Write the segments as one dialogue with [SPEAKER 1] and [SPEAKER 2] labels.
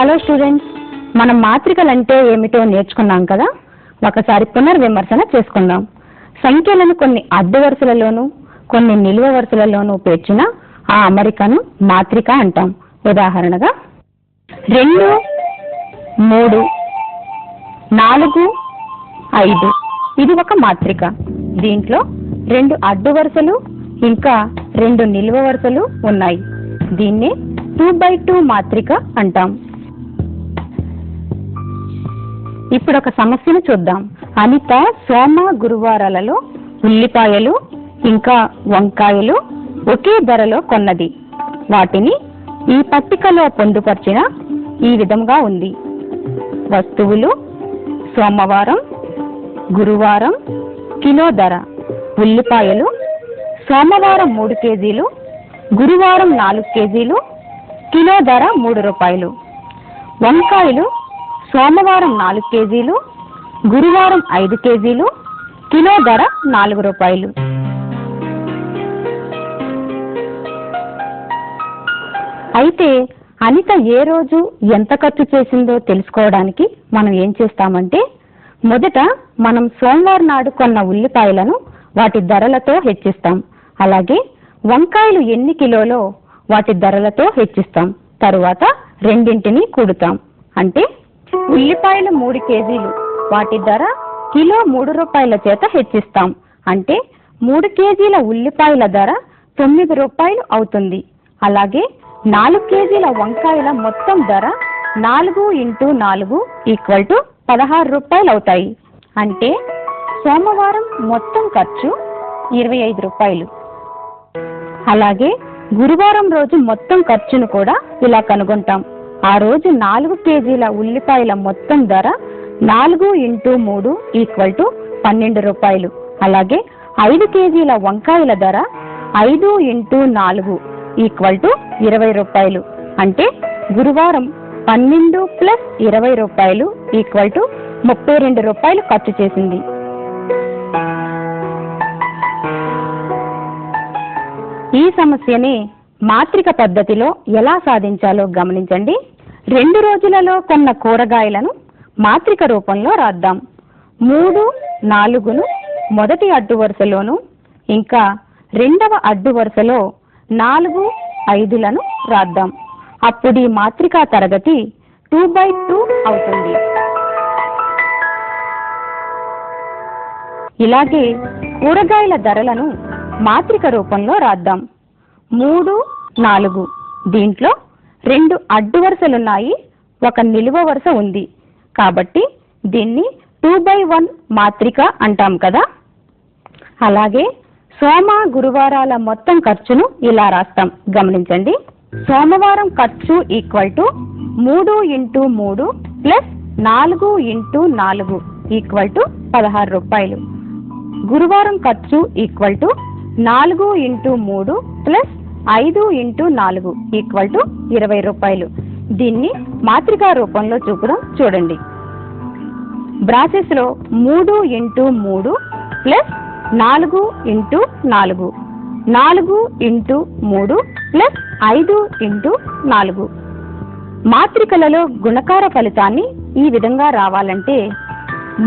[SPEAKER 1] Hello students, మనం మాత్రికలంటే ఏమిటో నేర్చుకున్నాం కదా. ఒకసారి పునర్విమర్శన చేసుకుందాం. సంఖ్యలను కొన్ని అడ్డు వరుసలలోనూ కొన్ని నిలువ వరుసలలోనూ పేర్చిన ఆ అమరికను మాత్రిక అంటాం. ఉదాహరణగా 2, 3, 4, 5 ఇది ఒక మాత్రిక. దీంట్లో 2 అడ్డు వరుసలు ఇంకా 2 నిలువ వరుసలు ఉన్నాయి. దీన్నే 2x2 మాత్రిక అంటాం. ఇప్పుడు ఒక సమస్యను చూద్దాం. అనిత సోమ గురువారాలలో ఉల్లిపాయలు ఇంకా వంకాయలు ఒకే ధరలో కొన్నది. వాటిని ఈ పట్టికలో పొందుపరిచిన ఈ విధంగా ఉంది. వస్తువులు: సోమవారం, గురువారం, కిలో ధర. ఉల్లిపాయలు: సోమవారం 3 కేజీలు, గురువారం 4 కేజీలు, కిలో ధర 3 రూపాయలు. వంకాయలు: సోమవారం 4 కేజీలు, గురువారం 5 కేజీలు, కిలో ధర 4 రూపాయలు. అయితే అనిత ఏ రోజు ఎంత ఖర్చు చేసిందో తెలుసుకోవడానికి మనం ఏం చేస్తామంటే, మొదట మనం సోమవారం నాడు కొన్న ఉల్లిపాయలను వాటి ధరలతో హెచ్చిస్తాం. అలాగే వంకాయలు ఎన్ని కిలోలో వాటి ధరలతో హెచ్చిస్తాం. తరువాత రెండింటిని కూడుతాం. అంటే ఉల్లిపాయలు 3 కేజీలు, వాటి ధర కిలో 3 రూపాయల చేత హెచ్చిస్తాం. అంటే 3 కేజీల ఉల్లిపాయల ధర 9 రూపాయలు అవుతుంది. అలాగే 4 కేజీల వంకాయల మొత్తం ధర 4 × 4 = 16 రూపాయలు అవుతాయి. అంటే సోమవారం మొత్తం ఖర్చు 25 రూపాయలు. అలాగే గురువారం రోజు మొత్తం ఖర్చును కూడా ఇలా కనుగొంటాం. ఆ రోజు 4 కేజీల ఉల్లిపాయల మొత్తం ధర 4 × 3 = 12 రూపాయలు. అలాగే 5 కేజీల వంకాయల ధర 5 × 4 = 20 రూపాయలు. అంటే గురువారం 12 + 20 రూపాయలు = 32 రూపాయలు ఖర్చు చేసింది. ఈ సమస్యని మాత్రిక పద్ధతిలో ఎలా సాధించాలో గమనించండి. 2 రోజులలో కొన్న కూరగాయలను మాత్రిక రూపంలో రాద్దాం. 3, 4ను మొదటి అడ్డు వరుసలోను ఇంకా రెండవ అడ్డు వరుసలో 4, 5లను రాద్దాం. అప్పుడు ఈ మాత్రిక తరగతి 2x2 అవుతుంది. ఇలాగే కూరగాయల ధరలను మాత్రిక రూపంలో రాద్దాం. 3, 4 దీంట్లో 2 అడ్డు వరుసలున్నాయి, ఒక నిలువ వరుస ఉంది. కాబట్టి దీన్ని 2x1 మాత్రిక అంటాం కదా. అలాగే సోమ గురువారాల మొత్తం ఖర్చును ఇలా రాస్తాం. గమనించండి. సోమవారం ఖర్చు = 3 × 3 + 4 × 4 = 16 రూపాయలు. గురువారం ఖర్చు = 4 × 3 + 5 × 4 = 20 రూపాయలు. దీన్ని మాత్రికా రూపంలో చూపడం చూడండి. బ్రాసెస్ లో 3 × 3 + 4 × 4, 4 × 3 + 5 × 4. మాత్రికలలో గుణకార ఫలితాన్ని ఈ విధంగా రావాలంటే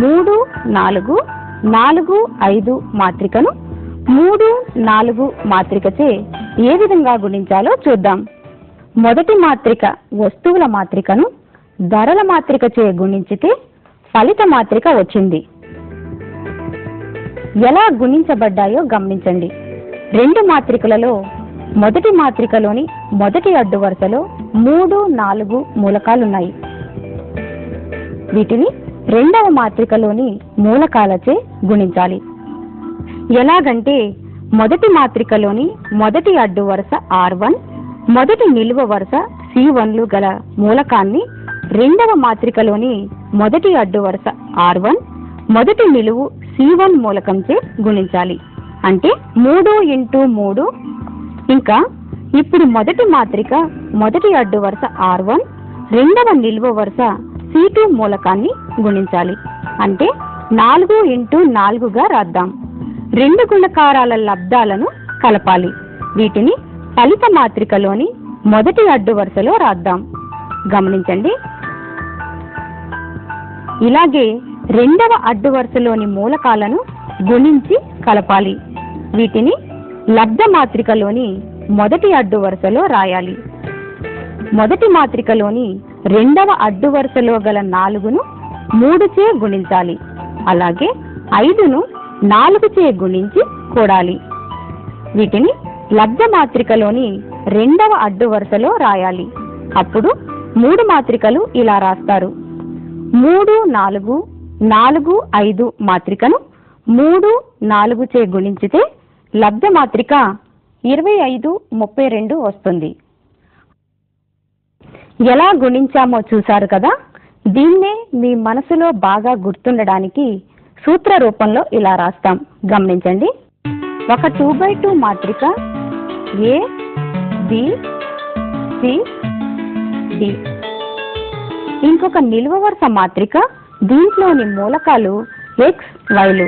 [SPEAKER 1] 3, 4, 4, 5 మాత్రికను 3, 4 మాత్రికచే ఏ విధంగా గుణించాలో చూద్దాం. మొదటి మాత్రిక వస్తువుల మాత్రికను ధరల మాత్రికచే గుణించితే ఫలిత మాత్రిక వచ్చింది. ఎలా గుణించబడ్డాయో గమనించండి. 2 మాత్రికలలో మొదటి మాత్రికలోని మొదటి అడ్డు వరుసలో 3, 4 మూలకాలున్నాయి. వీటిని రెండవ మాత్రికలోని మూలకాలచే గుణించాలి. ఎలాగంటే మొదటి మాత్రికలోని మొదటి అడ్డు వరుస R1, మొదటి నిలువ వరుస C1లు గల మూలకాన్ని రెండవ మాత్రికలోని మొదటి అడ్డు వరుస R1, మొదటి నిలువు C1 మూలకంచే గుణించాలి. అంటే 3 × 3. ఇంకా ఇప్పుడు మొదటి మాత్రిక మొదటి అడ్డు వరుస R1, రెండవ నిలువ వరుస C2 మూలకాన్ని గుణించాలి. అంటే 4 × 4గా రాద్దాం. 2 గుణకారాల లబ్ధాలను కలపాలి. వీటిని ఫలిత మాత్రికలోని మొదటి అడ్డు వరుసలో రాద్దాం. గమనించండి. ఇలాగే రెండవ అడ్డు వరుసలోని మూలకాలను గుణించి కలపాలి. వీటిని లబ్ధ మాత్రికలోని మొదటి అడ్డు వరుసలో రాయాలి. మొదటి మాత్రికలోని రెండవ అడ్డు వరుసలో గల 4ను 3చే గుణించాలి. అలాగే 5ను 4చే గుణించి కూడాలి. వీటిని లబ్ధ మాత్రికలోని రెండవ అడ్డు వరుసలో రాయాలి. అప్పుడు 3 మాత్రికలు ఇలా రాస్తారు. 3, 4, 4, 5 మాత్రికను 3, 4చే గుణించితే లబ్ధ మాత్రిక 25, 32 వస్తుంది. ఎలా గుణించామో చూశారు కదా. దీన్నే మీ మనసులో బాగా గుర్తుండడానికి సూత్ర రూపంలో ఇలా రాస్తాం. గమనించండి. ఒక 2x2 మాత్రిక A, B, C, D. ఇంకొక నిలువ వరుస మాత్రిక, దీంట్లోని మూలకాలు x, yలు.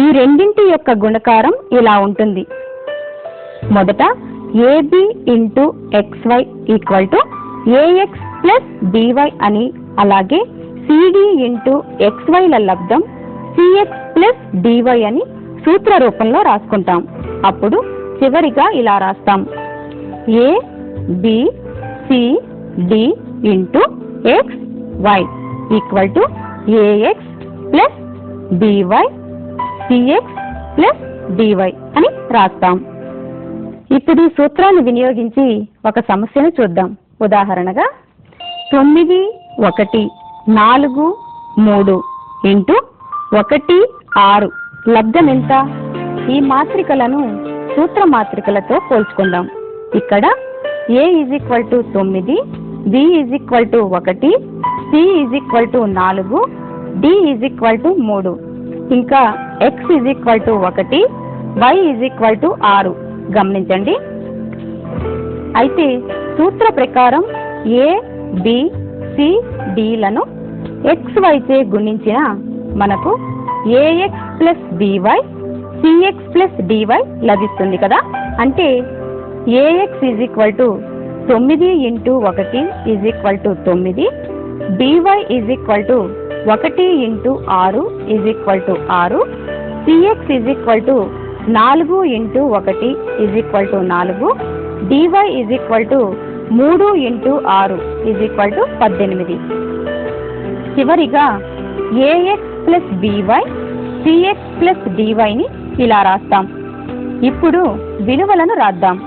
[SPEAKER 1] ఈ రెండింటి యొక్క గుణకారం ఇలా ఉంటుంది. మొదట AB into XY equal to AX plus BY అని, అలాగే CD ఇంటూ XY ల లబ్ధం CX ప్లస్ DY అని సూత్ర రూపంలో రాసుకుంటాం. అప్పుడు చివరిగా ఇలా రాస్తాం. A, B, C, D into XY equal to AX plus BY CX plus DY అని రాస్తాం. ఇప్పుడు ఈ సూత్రాన్ని వినియోగించి ఒక సమస్యను చూద్దాం. ఉదాహరణగా 9, 1, 4, 3 ఇంటూ 1, 6 లబ్ధం ఎంత? ఈ మాత్రికలను సూత్ర మాత్రికలతో పోల్చుకుందాం. ఇక్కడ A = 9, B = 1, C = 4, D = 3, ఇంకా X = 1, Y = 6. గమనించండి. అయితే సూత్ర ప్రకారం A, B, C, D లను XY చే గుణించిన మనకు AX plus BY CX plus DY లభిస్తుంది కదా. అంటే AX = 9 into 1 9, BY = 1 into 6 6, CX = 4 into 1 4, DY = 3 into 6 18. చివరిగా AX plus BY CX plus DYని ఇలా రాస్తాం. ఇప్పుడు విలువలను రాద్దాం.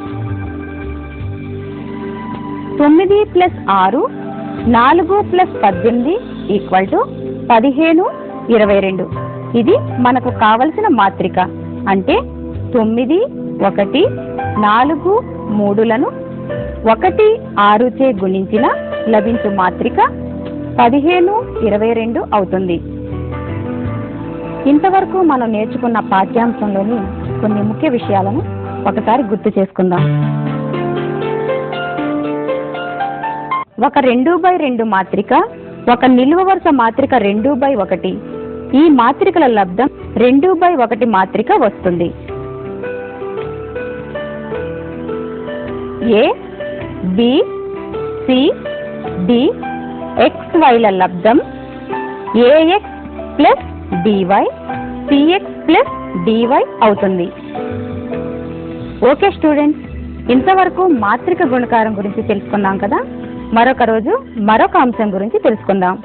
[SPEAKER 1] 9 ప్లస్ 6, 4 ప్లస్ 18 15, 22. ఇది మనకు కావలసిన మాత్రిక. అంటే 9, 1, 4, 3లను 1, 6 చే గుణించిన లభించు మాత్రిక 15, 22 అవుతుంది. ఇంతవరకు మనం నేర్చుకున్న పాఠ్యాంశంలోని కొన్ని ముఖ్య విషయాలను ఒకసారి గుర్తు చేసుకుందాం. ఒక 2x2 మాత్రిక, ఒక నిలువ వరుస మాత్రిక 2x1. ఈ మాత్రికల లబ్ధం 2x1 మాత్రిక వస్తుంది. A, B, C, D, XY ల లబ్ధం AX plus BY CX plus DY అవుతుంది. ఓకే స్టూడెంట్స్, ఇంతవరకు మాత్రిక గుణకారం గురించి తెలుసుకున్నాం కదా. మరొక రోజు మరొక అంశం గురించి తెలుసుకుందాం.